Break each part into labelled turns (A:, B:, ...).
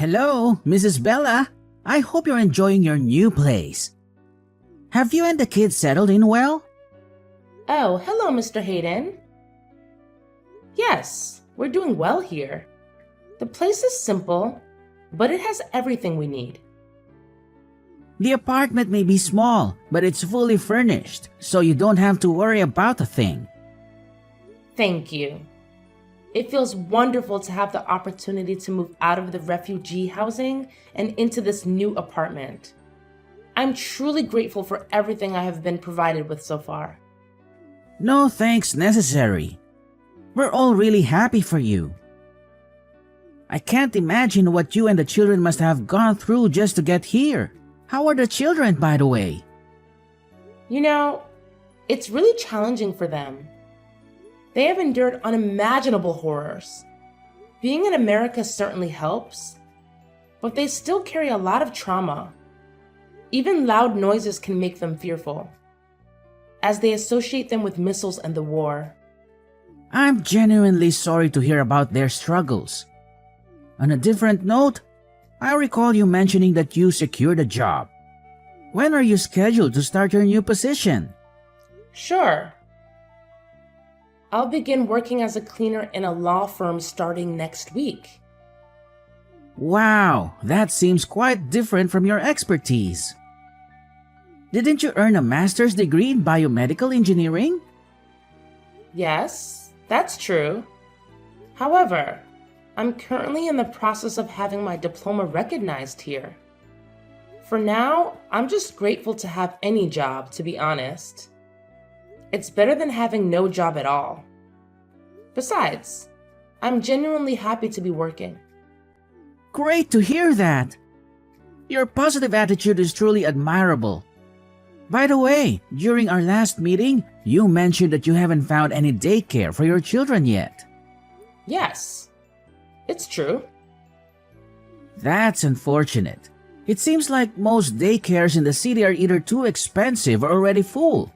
A: Hello, Mrs. Bella. I hope you're enjoying your new place. Have you and the kids settled in well?
B: Oh, hello, Mr. Hayden. Yes, we're doing well here. The place is simple, but it has everything we need.
A: The apartment may be small, but it's fully furnished, so you don't have to worry about a thing.
B: Thank you. It feels wonderful to have the opportunity to move out of the refugee housing and into this new apartment. I'm truly grateful for everything I have been provided with so far.
A: No thanks necessary. We're all really happy for you. I can't imagine what you and the children must have gone through just to get here. How are the children, by the way?
B: You know, it's really challenging for them. They have endured unimaginable horrors. Being in America certainly helps, but they still carry a lot of trauma. Even loud noises can make them fearful, as they associate them with missiles and the war.
A: I'm genuinely sorry to hear about their struggles. On a different note, I recall you mentioning that you secured a job. When are you scheduled to start your new position?
B: Sure. I'll begin working as a cleaner in a law firm starting next week.
A: Wow, that seems quite different from your expertise. Didn't you earn a master's degree in biomedical engineering?
B: Yes, that's true. However, I'm currently in the process of having my diploma recognized here. For now, I'm just grateful to have any job, to be honest. It's better than having no job at all. Besides, I'm genuinely happy to be working.
A: Great to hear that. Your positive attitude is truly admirable. By the way, during our last meeting, you mentioned that you haven't found any daycare for your children yet.
B: Yes, it's true.
A: That's unfortunate. It seems like most daycares in the city are either too expensive or already full.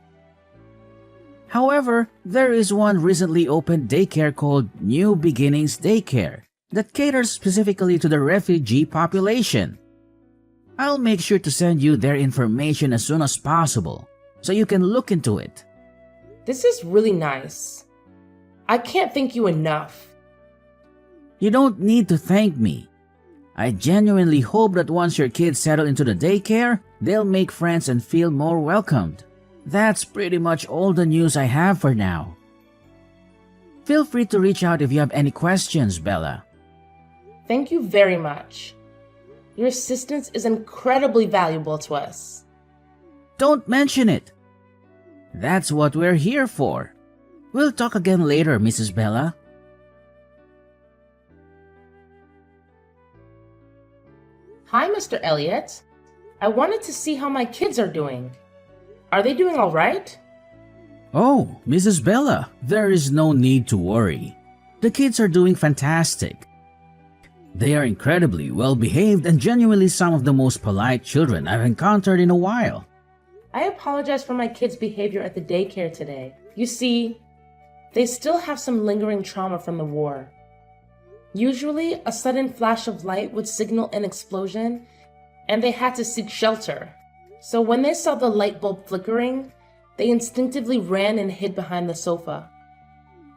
A: However, there is one recently opened daycare called New Beginnings Daycare that caters specifically to the refugee population. I'll make sure to send you their information as soon as possible so you can look into it.
B: This is really nice. I can't thank you enough.
A: You don't need to thank me. I genuinely hope that once your kids settle into the daycare, they'll make friends and feel more welcomed. That's pretty much all the news I have for now. Feel free to reach out if you have any questions, Bella.
B: Thank you very much. Your assistance is incredibly valuable to us.
A: Don't mention it. That's what we're here for. We'll talk again later, Mrs. Bella.
B: Hi, Mr. Elliott. I wanted to see how my kids are doing. Are they doing all right?
A: Oh, Mrs. Bella, there is no need to worry. The kids are doing fantastic. They are incredibly well-behaved and genuinely some of the most polite children I've encountered in a while.
B: I apologize for my kids' behavior at the daycare today. You see, they still have some lingering trauma from the war. Usually, a sudden flash of light would signal an explosion, and they had to seek shelter. So when they saw the light bulb flickering, they instinctively ran and hid behind the sofa.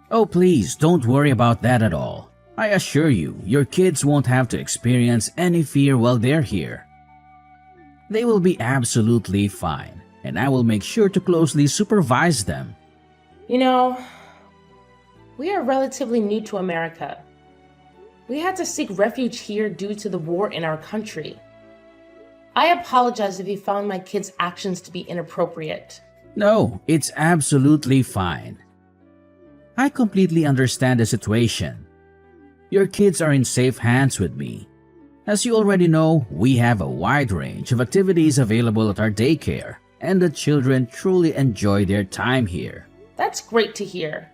A: Oh, please, don't worry about that at all. I assure you, your kids won't have to experience any fear while they're here. They will be absolutely fine, and I will make sure to closely supervise them.
B: You know, we are relatively new to America. We had to seek refuge here due to the war in our country. I apologize if you found my kids' actions to be inappropriate.
A: No, it's absolutely fine. I completely understand the situation. Your kids are in safe hands with me. As you already know, we have a wide range of activities available at our daycare, and the children truly enjoy their time here.
B: That's great to hear.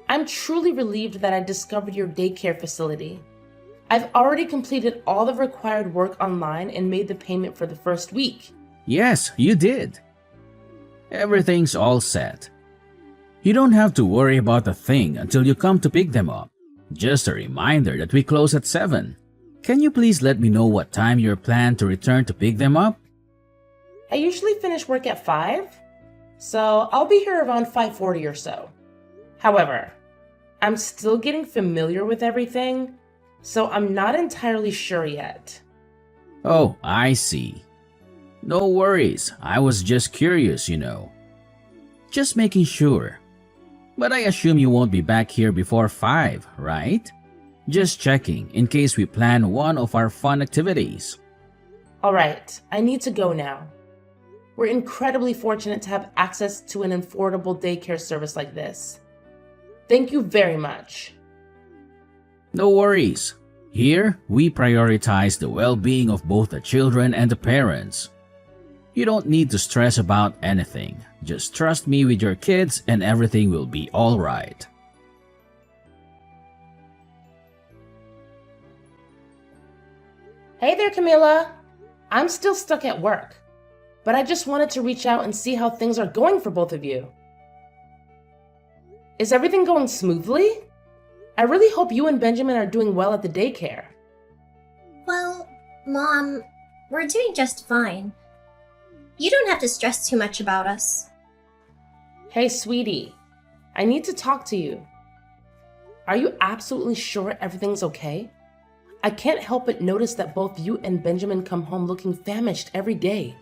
B: I'm truly relieved that I discovered your daycare facility. I've already completed all the required work online and made the payment for the first week.
A: Yes, you did. Everything's all set. You don't have to worry about a thing until you come to pick them up. Just a reminder that we close at 7. Can you please let me know what time you're planned to return to pick them up?
B: I usually finish work at 5, so I'll be here around 5:40 or so. However, I'm still getting familiar with everything, so I'm not entirely sure yet.
A: Oh, I see. No worries, I was just curious, you know. Just making sure. But I assume you won't be back here before 5, right? Just checking in case we plan one of our fun activities.
B: Alright, I need to go now. We're incredibly fortunate to have access to an affordable daycare service like this. Thank you very much.
A: No worries. Here, we prioritize the well-being of both the children and the parents. You don't need to stress about anything. Just trust me with your kids and everything will be all right.
B: Hey there, Camila. I'm still stuck at work, but I just wanted to reach out and see how things are going for both of you. Is everything going smoothly? I really hope you and Benjamin are doing well at the daycare.
C: Well, Mom, we're doing just fine. You don't have to stress too much about us.
B: Hey, sweetie, I need to talk to you. Are you absolutely sure everything's okay? I can't help but notice that both you and Benjamin come home looking famished every day.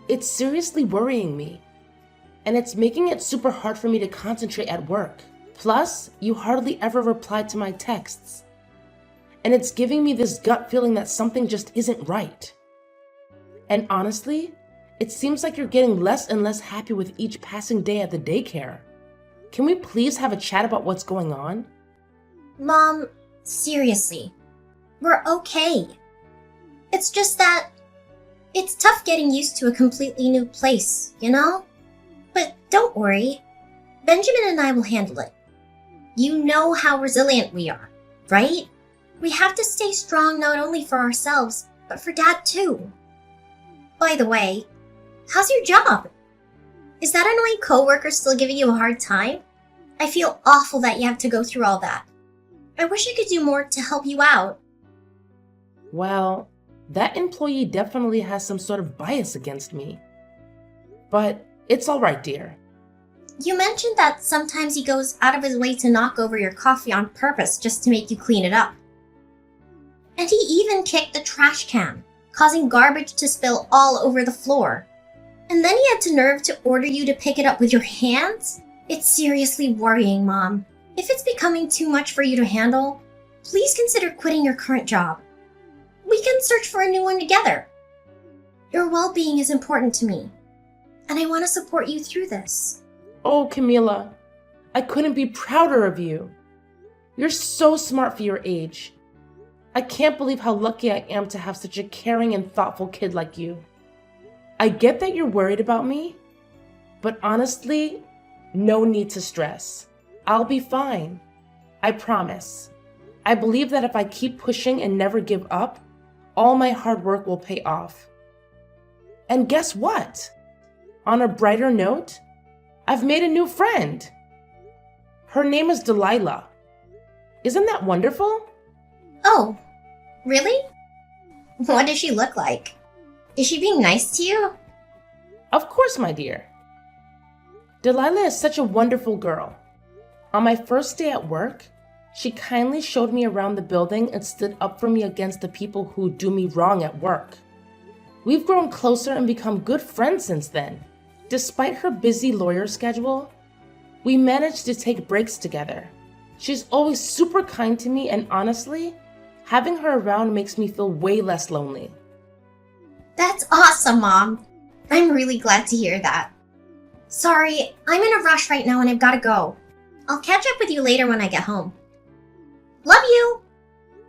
B: It's seriously worrying me, and it's making it super hard for me to concentrate at work. Plus, you hardly ever reply to my texts, and it's giving me this gut feeling that something just isn't right. And honestly, it seems like you're getting less and less happy with each passing day at the daycare. Can we please have a chat about what's going on?
C: Mom, seriously, we're okay. It's just that it's tough getting used to a completely new place, you know? But don't worry, Benjamin and I will handle it. You know how resilient we are, right? We have to stay strong not only for ourselves, but for Dad too. By the way, how's your job? Is that annoying coworker still giving you a hard time? I feel awful that you have to go through all that. I wish I could do more to help you out.
B: Well, that employee definitely has some sort of bias against me. But it's all right, dear.
C: You mentioned that sometimes he goes out of his way to knock over your coffee on purpose just to make you clean it up. And he even kicked the trash can, causing garbage to spill all over the floor. And then he had the nerve to order you to pick it up with your hands? It's seriously worrying, Mom. If it's becoming too much for you to handle, please consider quitting your current job. We can search for a new one together. Your well-being is important to me, and I want to support you through this.
B: Oh, Camila, I couldn't be prouder of you. You're so smart for your age. I can't believe how lucky I am to have such a caring and thoughtful kid like you. I get that you're worried about me, but honestly, no need to stress. I'll be fine. I promise. I believe that if I keep pushing and never give up, all my hard work will pay off. And guess what? On a brighter note, I've made a new friend. Her name is Delilah. Isn't that wonderful?
C: Oh, really? What does she look like? Is she being nice to you?
B: Of course, my dear. Delilah is such a wonderful girl. On my first day at work, she kindly showed me around the building and stood up for me against the people who do me wrong at work. We've grown closer and become good friends since then. Despite her busy lawyer schedule, we managed to take breaks together. She's always super kind to me, and honestly, having her around makes me feel way less lonely.
C: That's awesome, Mom. I'm really glad to hear that. Sorry, I'm in a rush right now and I've got to go. I'll catch up with you later when I get home. Love you!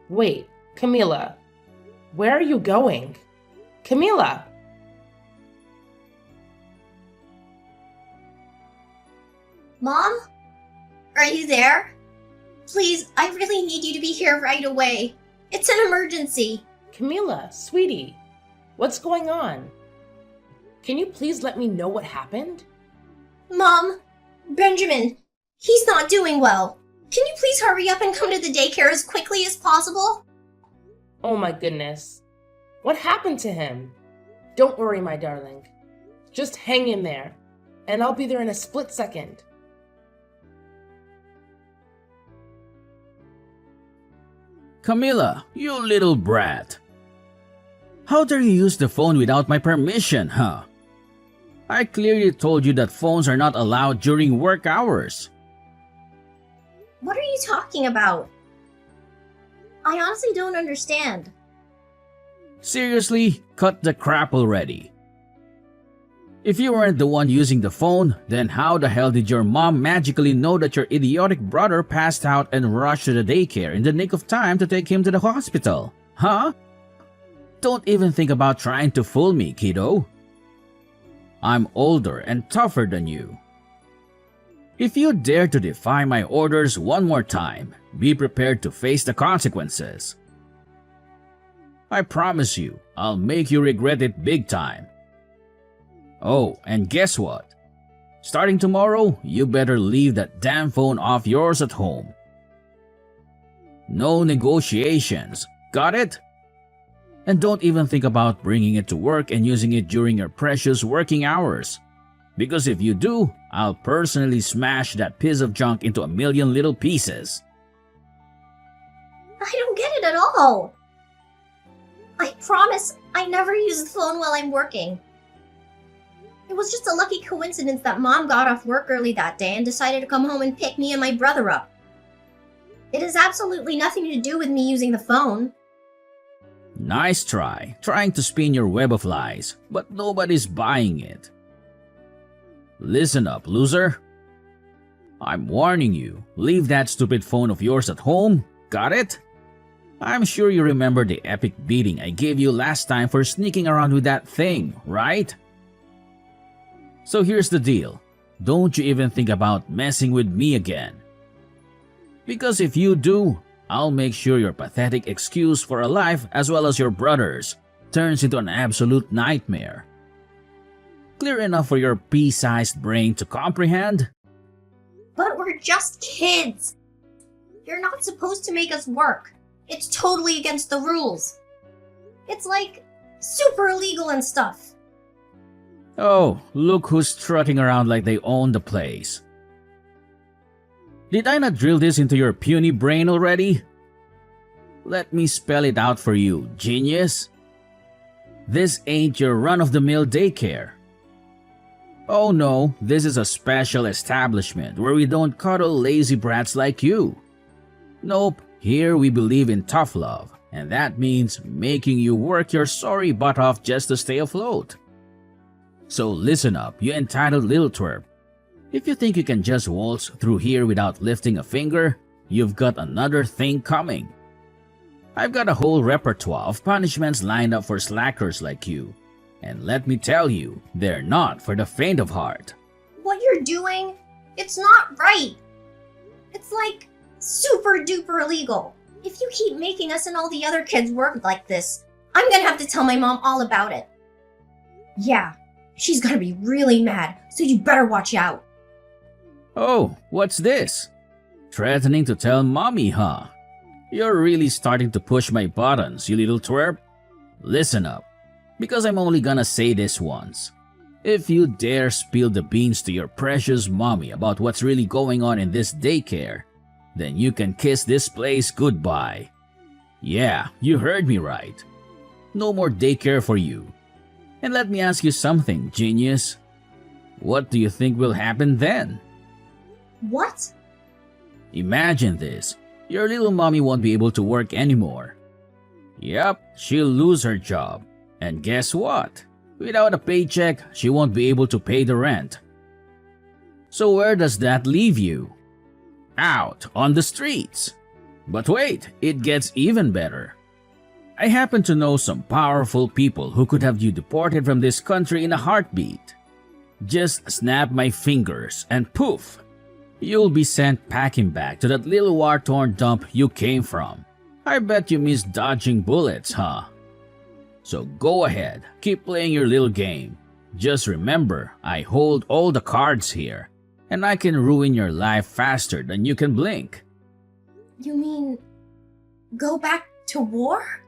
B: Wait, Camila, where are you going? Camila!
C: Mom? Are you there? Please, I really need you to be here right away. It's an emergency.
B: Camila, sweetie, what's going on? Can you please let me know what happened?
C: Mom, Benjamin, he's not doing well. Can you please hurry up and come to the daycare as quickly as possible?
B: Oh my goodness. What happened to him? Don't worry, my darling. Just hang in there, and I'll be there in a split second.
A: Camilla, you little brat. How dare you use the phone without my permission, huh? I clearly told you that phones are not allowed during work hours.
C: What are you talking about? I honestly don't understand.
A: Seriously, cut the crap already. If you weren't the one using the phone, then how the hell did your mom magically know that your idiotic brother passed out and rushed to the daycare in the nick of time to take him to the hospital? Huh? Don't even think about trying to fool me, kiddo. I'm older and tougher than you. If you dare to defy my orders one more time, be prepared to face the consequences. I promise you, I'll make you regret it big time. Oh, and guess what? Starting tomorrow, you better leave that damn phone off yours at home. No negotiations, got it? And don't even think about bringing it to work and using it during your precious working hours. Because if you do, I'll personally smash that piece of junk into a million little pieces.
C: I don't get it at all. I promise I never use the phone while I'm working. It was just a lucky coincidence that Mom got off work early that day and decided to come home and pick me and my brother up. It has absolutely nothing to do with me using the phone.
A: Nice try, trying to spin your web of lies, but nobody's buying it. Listen up, loser. I'm warning you, leave that stupid phone of yours at home, got it? I'm sure you remember the epic beating I gave you last time for sneaking around with that thing, right? So here's the deal, don't you even think about messing with me again. Because if you do, I'll make sure your pathetic excuse for a life as well as your brother's turns into an absolute nightmare. Clear enough for your pea-sized brain to comprehend?
C: But we're just kids. You're not supposed to make us work. It's totally against the rules. It's like super illegal and stuff.
A: Oh, look who's strutting around like they own the place. Did I not drill this into your puny brain already? Let me spell it out for you, genius. This ain't your run-of-the-mill daycare. Oh no, this is a special establishment where we don't cuddle lazy brats like you. Nope, here we believe in tough love, and that means making you work your sorry butt off just to stay afloat. So listen up, you entitled little twerp. If you think you can just waltz through here without lifting a finger, you've got another thing coming. I've got a whole repertoire of punishments lined up for slackers like you. And let me tell you, they're not for the faint of heart.
C: What you're doing, it's not right. It's like super duper illegal. If you keep making us and all the other kids work like this, I'm gonna have to tell my mom all about it. Yeah, she's gonna be really mad, so you better watch out.
A: Oh, what's this? Threatening to tell mommy, huh? You're really starting to push my buttons, you little twerp. Listen up, because I'm only gonna say this once. If you dare spill the beans to your precious mommy about what's really going on in this daycare, then you can kiss this place goodbye. Yeah, you heard me right. No more daycare for you. And let me ask you something, genius. What do you think will happen then?
C: What?
A: Imagine this. Your little mommy won't be able to work anymore. Yep, she'll lose her job. And guess what? Without a paycheck, she won't be able to pay the rent. So where does that leave you? Out on the streets. But wait, it gets even better. I happen to know some powerful people who could have you deported from this country in a heartbeat. Just snap my fingers and poof! You'll be sent packing back to that little war-torn dump you came from. I bet you miss dodging bullets, huh? So go ahead, keep playing your little game. Just remember, I hold all the cards here, and I can ruin your life faster than you can blink.
C: You mean go back to war?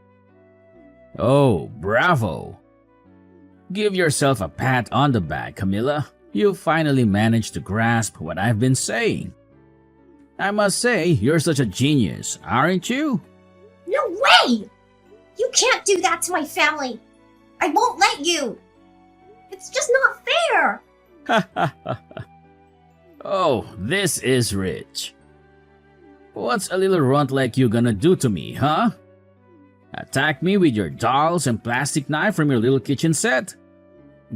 A: Oh, bravo! Give yourself a pat on the back, Camilla. You finally managed to grasp what I've been saying. I must say, you're such a genius, aren't you?
C: No way! You can't do that to my family! I won't let you! It's just not fair!
A: Ha ha ha. Oh, this is rich. What's a little runt like you gonna do to me, huh? Attack me with your dolls and plastic knife from your little kitchen set?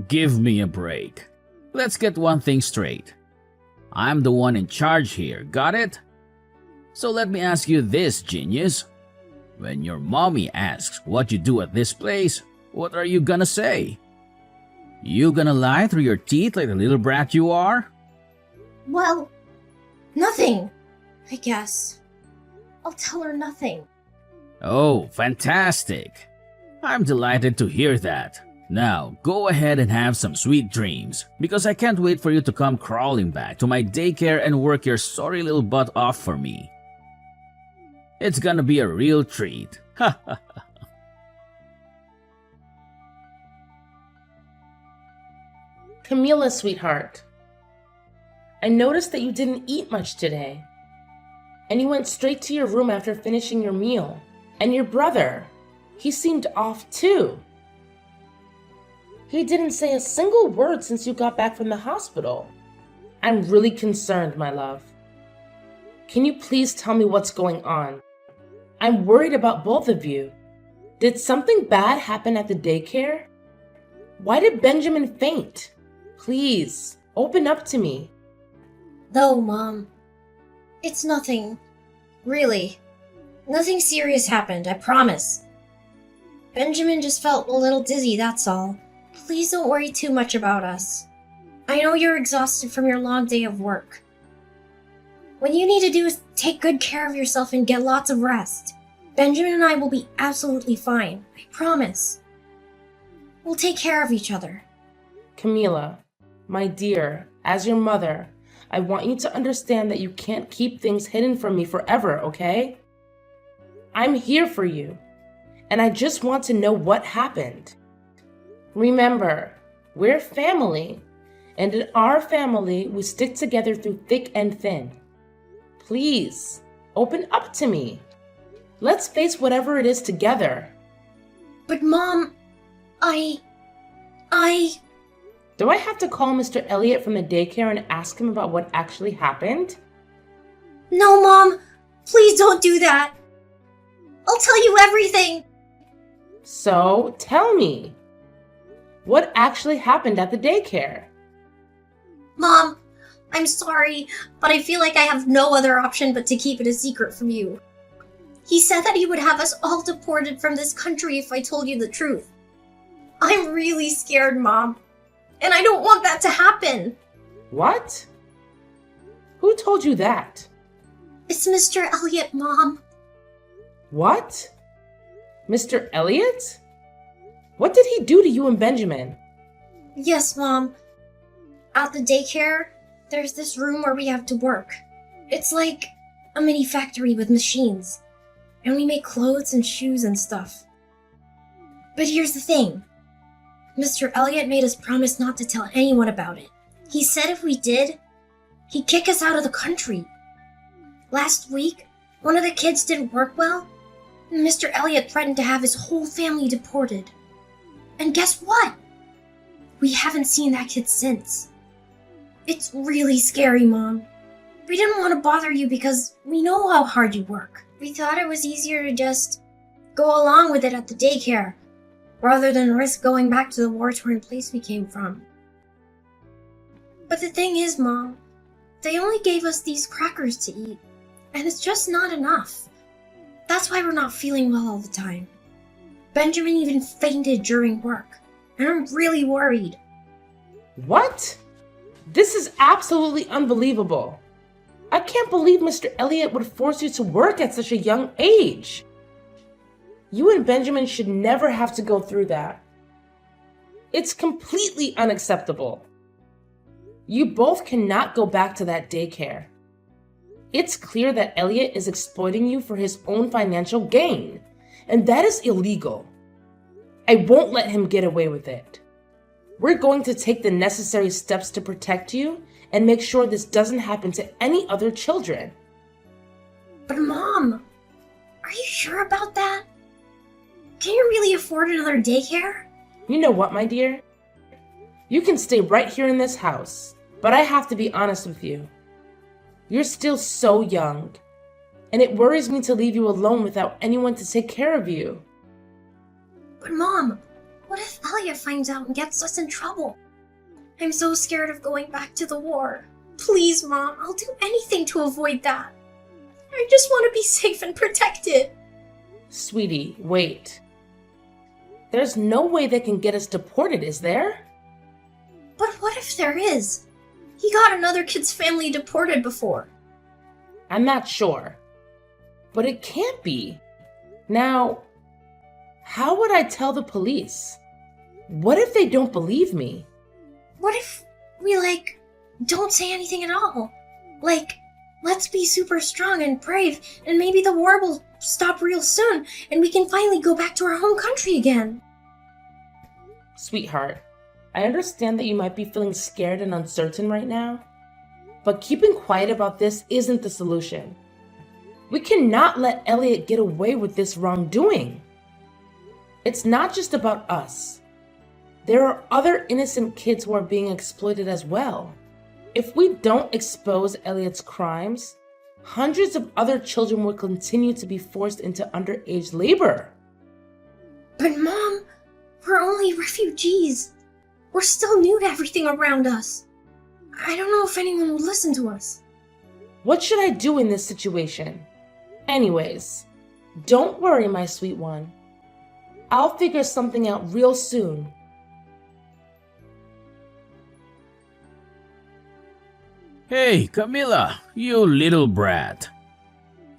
A: Give me a break. Let's get one thing straight. I'm the one in charge here, got it? So let me ask you this, genius. When your mommy asks what you do at this place, what are you gonna say? You gonna lie through your teeth like the little brat you are?
C: Well, nothing, I guess. I'll tell her nothing.
A: Oh, fantastic. I'm delighted to hear that. Now, go ahead and have some sweet dreams, because I can't wait for you to come crawling back to my daycare and work your sorry little butt off for me. It's gonna be a real treat. Ha ha ha.
B: Camila, sweetheart. I noticed that you didn't eat much today. And you went straight to your room after finishing your meal. And your brother, he seemed off too. He didn't say a single word since you got back from the hospital. I'm really concerned, my love. Can you please tell me what's going on? I'm worried about both of you. Did something bad happen at the daycare? Why did Benjamin faint? Please, open up to me.
C: No, Mom. It's nothing. Really. Nothing serious happened, I promise. Benjamin just felt a little dizzy, that's all. Please don't worry too much about us. I know you're exhausted from your long day of work. What you need to do is take good care of yourself and get lots of rest. Benjamin and I will be absolutely fine, I promise. We'll take care of each other.
B: Camila, my dear, as your mother, I want you to understand that you can't keep things hidden from me forever, okay? I'm here for you, and I just want to know what happened. Remember, we're family, and in our family, we stick together through thick and thin. Please, open up to me. Let's face whatever it is together.
C: But Mom, I...
B: Do I have to call Mr. Elliot from the daycare and ask him about what actually happened?
C: No, Mom! Please don't do that! I'll tell you everything!
B: So, tell me. What actually happened at the daycare?
C: Mom, I'm sorry, but I feel like I have no other option but to keep it a secret from you. He said that he would have us all deported from this country if I told you the truth. I'm really scared, Mom. And I don't want that to happen.
B: What? Who told you that?
C: It's Mr. Elliot, Mom.
B: What? Mr. Elliot? What did he do to you and Benjamin?
C: Yes, Mom. At the daycare, there's this room where we have to work. It's like a mini factory with machines. And we make clothes and shoes and stuff. But here's the thing. Mr. Elliot made us promise not to tell anyone about it. He said if we did, he'd kick us out of the country. Last week, one of the kids didn't work well, and Mr. Elliot threatened to have his whole family deported. And guess what? We haven't seen that kid since. It's really scary, Mom. We didn't want to bother you because we know how hard you work. We thought it was easier to just go along with it at the daycare, rather than risk going back to the war-torn place we came from. But the thing is, Mom, they only gave us these crackers to eat, and it's just not enough. That's why we're not feeling well all the time. Benjamin even fainted during work, and I'm really worried.
B: What? This is absolutely unbelievable. I can't believe Mr. Elliot would force you to work at such a young age. You and Benjamin should never have to go through that. It's completely unacceptable. You both cannot go back to that daycare. It's clear that Elliot is exploiting you for his own financial gain, and that is illegal. I won't let him get away with it. We're going to take the necessary steps to protect you and make sure this doesn't happen to any other children.
C: But Mom, are you sure about that? Can you really afford another daycare?
B: You know what, my dear? You can stay right here in this house, but I have to be honest with you. You're still so young, and it worries me to leave you alone without anyone to take care of you.
C: But Mom, what if Elliot finds out and gets us in trouble? I'm so scared of going back to the war. Please, Mom, I'll do anything to avoid that. I just want to be safe and protected.
B: Sweetie, wait. There's no way they can get us deported, is there?
C: But what if there is? He got another kid's family deported before.
B: I'm not sure. But it can't be. Now, how would I tell the police? What if they don't believe me?
C: What if we, don't say anything at all? Let's be super strong and brave, and maybe the war will stop real soon, and we can finally go back to our home country again.
B: Sweetheart, I understand that you might be feeling scared and uncertain right now, but keeping quiet about this isn't the solution. We cannot let Elliot get away with this wrongdoing. It's not just about us. There are other innocent kids who are being exploited as well. If we don't expose Elliot's crimes, hundreds of other children will continue to be forced into underage labor.
C: But Mom, we're only refugees. We're still new to everything around us. I don't know if anyone will listen to us.
B: What should I do in this situation? Anyways, don't worry, my sweet one. I'll figure something out real soon.
A: Hey, Camilla, you little brat.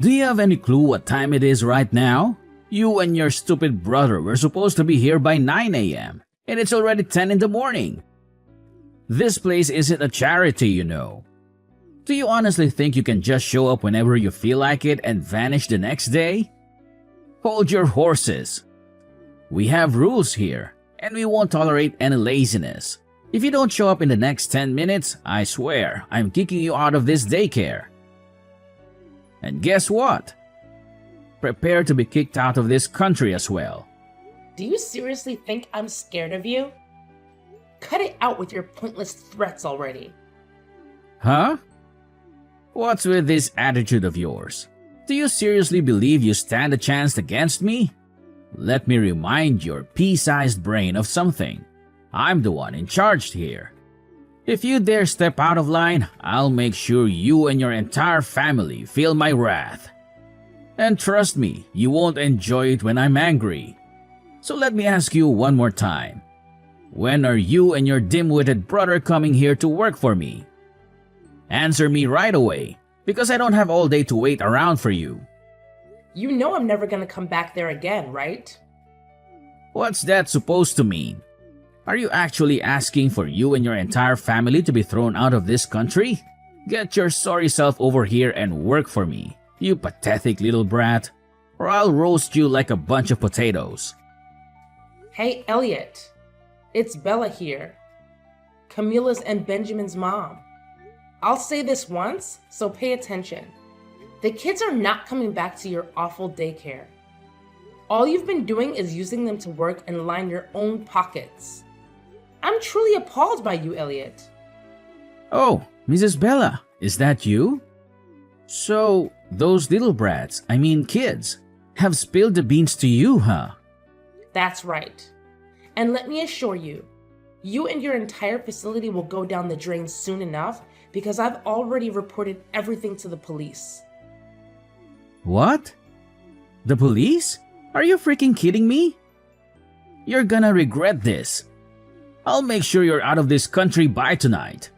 A: Do you have any clue what time it is right now? You and your stupid brother were supposed to be here by 9 a.m. and it's already 10 in the morning. This place isn't a charity, you know. Do you honestly think you can just show up whenever you feel like it and vanish the next day? Hold your horses. We have rules here, and we won't tolerate any laziness. If you don't show up in the next 10 minutes, I swear I'm kicking you out of this daycare. And guess what? Prepare to be kicked out of this country as well.
B: Do you seriously think I'm scared of you? Cut it out with your pointless threats already.
A: Huh? What's with this attitude of yours? Do you seriously believe you stand a chance against me? Let me remind your pea-sized brain of something. I'm the one in charge here. If you dare step out of line, I'll make sure you and your entire family feel my wrath. And trust me, you won't enjoy it when I'm angry. So let me ask you one more time. When are you and your dim-witted brother coming here to work for me? Answer me right away, because I don't have all day to wait around for you.
B: You know I'm never gonna come back there again, right?
A: What's that supposed to mean? Are you actually asking for you and your entire family to be thrown out of this country? Get your sorry self over here and work for me, you pathetic little brat, or I'll roast you like a bunch of potatoes.
B: Hey, Elliot. It's Bella here. Camilla's and Benjamin's mom. I'll say this once, so pay attention. The kids are not coming back to your awful daycare. All you've been doing is using them to work and line your own pockets. I'm truly appalled by you, Elliot.
A: Oh, Mrs. Bella, is that you? So, those little brats, kids, have spilled the beans to you, huh?
B: That's right. And let me assure you, you and your entire facility will go down the drain soon enough because I've already reported everything to the police.
A: What? The police? Are you freaking kidding me? You're gonna regret this. I'll make sure you're out of this country by tonight.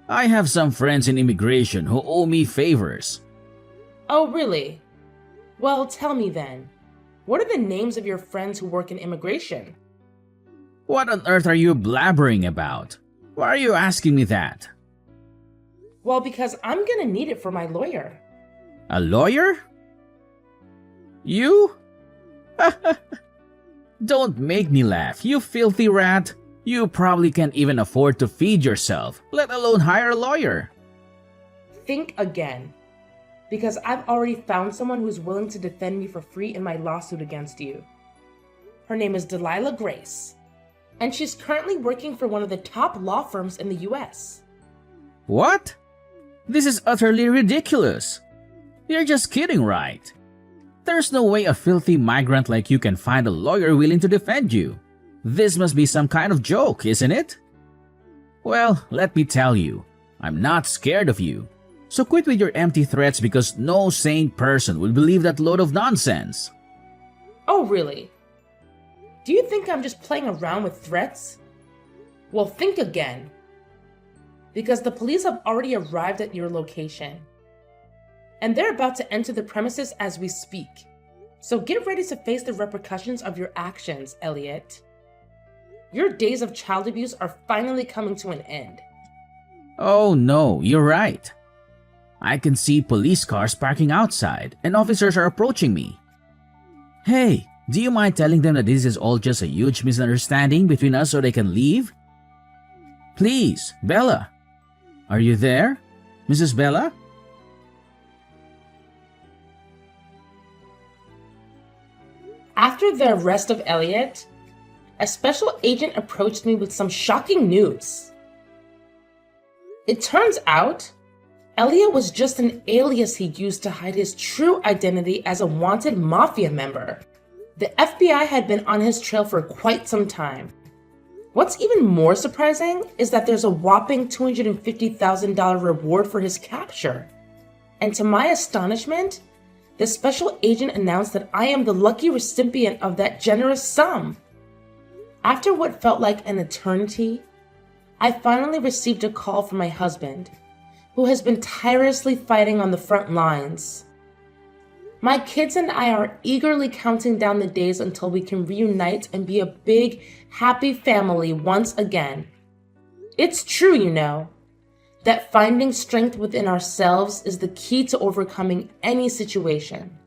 A: I have some friends in immigration who owe me favors.
B: Oh, really? Well, tell me then. What are the names of your friends who work in immigration?
A: What on earth are you blabbering about? Why are you asking me that?
B: Well, because I'm gonna need it for my lawyer.
A: A lawyer? You? Don't make me laugh, you filthy rat. You probably can't even afford to feed yourself, let alone hire a lawyer.
B: Think again, because I've already found someone who's willing to defend me for free in my lawsuit against you. Her name is Delilah Grace, and she's currently working for one of the top law firms in the US.
A: What? This is utterly ridiculous. You're just kidding, right? There's no way a filthy migrant like you can find a lawyer willing to defend you. This must be some kind of joke, isn't it? Well, let me tell you, I'm not scared of you. So quit with your empty threats because no sane person would believe that load of nonsense.
B: Oh, really? Do you think I'm just playing around with threats? Well, think again. Because the police have already arrived at your location. And they're about to enter the premises as we speak. So get ready to face the repercussions of your actions, Elliot. Your days of child abuse are finally coming to an end.
A: Oh no, you're right. I can see police cars parking outside and officers are approaching me. Hey, do you mind telling them that this is all just a huge misunderstanding between us so they can leave? Please, Bella. Are you there? Mrs. Bella?
B: After the arrest of Elliot, a special agent approached me with some shocking news. It turns out, Elliot was just an alias he used to hide his true identity as a wanted mafia member. The FBI had been on his trail for quite some time. What's even more surprising is that there's a whopping $250,000 reward for his capture. And to my astonishment, the special agent announced that I am the lucky recipient of that generous sum. After what felt like an eternity, I finally received a call from my husband, who has been tirelessly fighting on the front lines. My kids and I are eagerly counting down the days until we can reunite and be a big, happy family once again. It's true, you know, that finding strength within ourselves is the key to overcoming any situation.